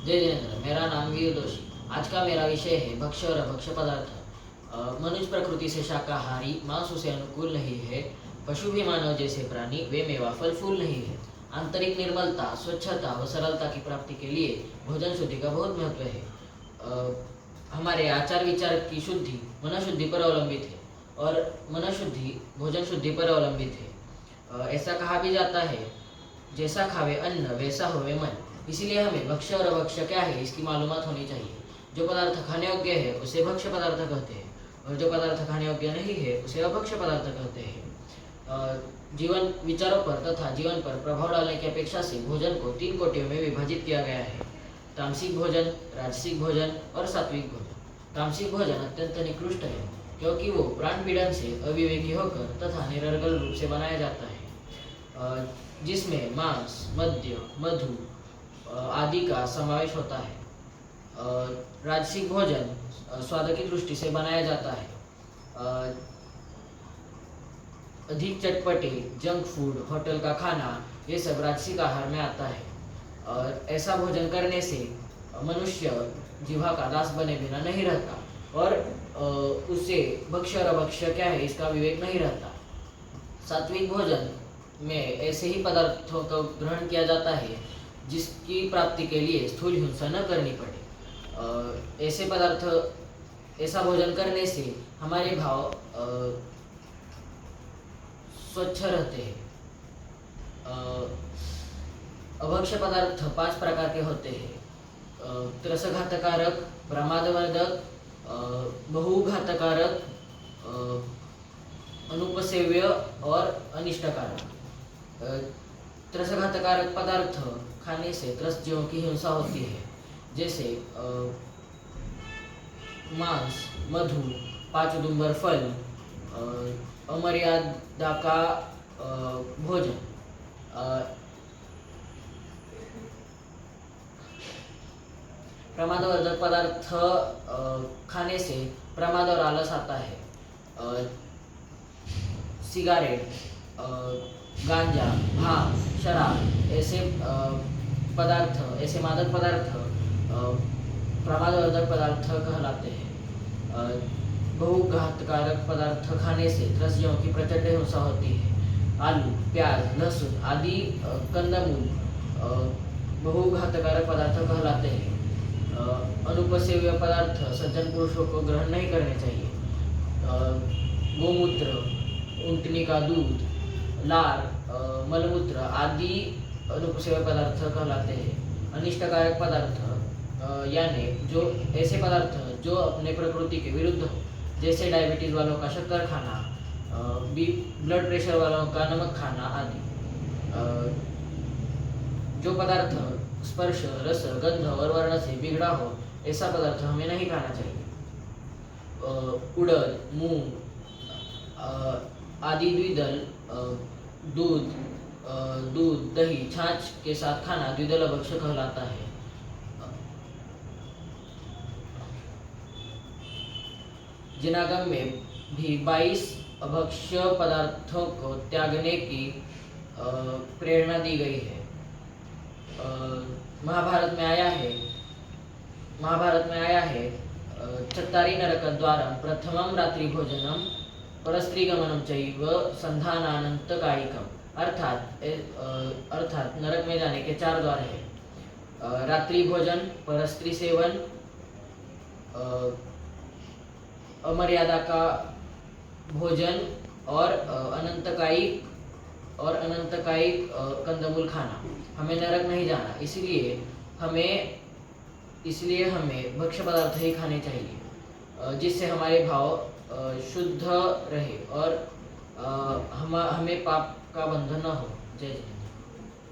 जय जिनेन्द्र, मेरा नाम वीर दोषी। आज का मेरा विषय है भक्ष्य और अभक्ष्य पदार्थ। मनुष्य प्रकृति से शाकाहारी, मांस उसे अनुकूल नहीं है। पशु भी मानव जैसे प्राणी, वे मेवा फल फूल नहीं है। आंतरिक निर्मलता, स्वच्छता व सरलता की प्राप्ति के लिए भोजन शुद्धि का बहुत महत्व है। हमारे आचार विचार की शुद्धि मन शुद्धि पर अवलंबित है और मन शुद्धि भोजन शुद्धि पर अवलंबित है। ऐसा कहा भी जाता है, जैसा खावे अन्न वैसा होवे मन। इसीलिए हमें भक्ष्य और अभक्ष्य क्या है इसकी मालूमात होनी चाहिए। जो पदार्थ खाने योग्य है उसे भक्ष्य पदार्थ कहते हैं और जो पदार्थ खाने योग्य नहीं है उसे अभक्ष्य पदार्थ कहते हैं। जीवन विचारों पर तथा जीवन पर प्रभाव डालने की अपेक्षा से भोजन को 3 कोटियों में विभाजित किया गया है: तामसिक भोजन, राजसिक भोजन और सात्विक भोजन। तामसिक भोजन अत्यंत निकृष्ट है क्योंकि वो प्राण पीड़न से अविवेकी होकर तथा निरर्गल रूप से बनाया जाता है, जिसमें मांस, मद्य, मधु आदि का समावेश होता है। राजसिक भोजन स्वाद की दृष्टि से बनाया जाता है। अधिक चटपटे, जंक फूड, होटल का खाना, ये सब राजसिक आहार में आता है। और ऐसा भोजन करने से मनुष्य जीवा का दास बने बिना नहीं रहता और उससे भक्ष्य और अभक्ष्य क्या है इसका विवेक नहीं रहता। सात्विक भोजन में ऐसे ही पदार्थों का ग्रहण किया जाता है जिसकी प्राप्ति के लिए स्थूल हिंसा न करनी पड़े। ऐसे पदार्थ, ऐसा भोजन करने से हमारे भाव स्वच्छ रहते हैं। अभक्ष्य पदार्थ 5 प्रकार के होते हैं: त्रसघातकारक, प्रमादवर्धक, बहुघातकारक, अनुपसेव्य और अनिष्टकारक। त्रसघातकारक पदार्थ खाने से त्रस्त की हिंसा होती है, जैसे मांस, मधु, 5 उदुम्बर फल, अमर्यादा का भोजन। प्रमादवर्धक पदार्थ खाने से प्रमाद और आलस आता है। सिगारेट, गांजा, भांग, शराब ऐसे पदार्थ, ऐसे मादक पदार्थ प्रमादवर्धक पदार्थ कहलाते हैं। बहुघातकारक पदार्थ खाने से त्रस्तियों की प्रचंड हिंसा होती है। आलू, प्याज, लहसुन आदि कंदमूल बहुघातकारक पदार्थ कहलाते हैं। अनुपसेव्य पदार्थ सज्जन पुरुषों को ग्रहण नहीं करने चाहिए। गोमूत्र, ऊँटनी का दूध, लार, मलमूत्र आदि अनुपसेव्य पदार्थ कहलाते हैं। अनिष्टकारक पदार्थ यानी जो ऐसे पदार्थ जो अपने प्रकृति के विरुद्ध हो, जैसे डायबिटीज वालों का शक्कर खाना, ब्लड प्रेशर वालों का नमक खाना आदि। जो पदार्थ स्पर्श, रस, गंध और वर्ण से बिगड़ा हो, ऐसा पदार्थ हमें नहीं खाना चाहिए। उड़द, मूंग आदि द्विदल दूध, दही, छाछ के साथ खाना द्विदल अभक्ष्य कहलाता है। जिनागम में भी 22 अभक्ष्य पदार्थों को त्यागने की प्रेरणा दी गई है। महाभारत में आया है चत्तारि नरकद्वारं प्रथमं रात्रि भोजनम परस्त्रीगमनम चैव संधानानंतकायिकम। अर्थात नरक में जाने के 4 द्वार हैं: रात्रि भोजन, परस्त्री सेवन, अमर्यादा का भोजन और अनंतकायिक कंदमूल खाना। हमें नरक नहीं जाना, इसलिए हमें भक्ष्य पदार्थ ही खाने चाहिए, जिससे हमारे भाव शुद्ध रहे और हमें पाप का बंधन न हो। जय जय।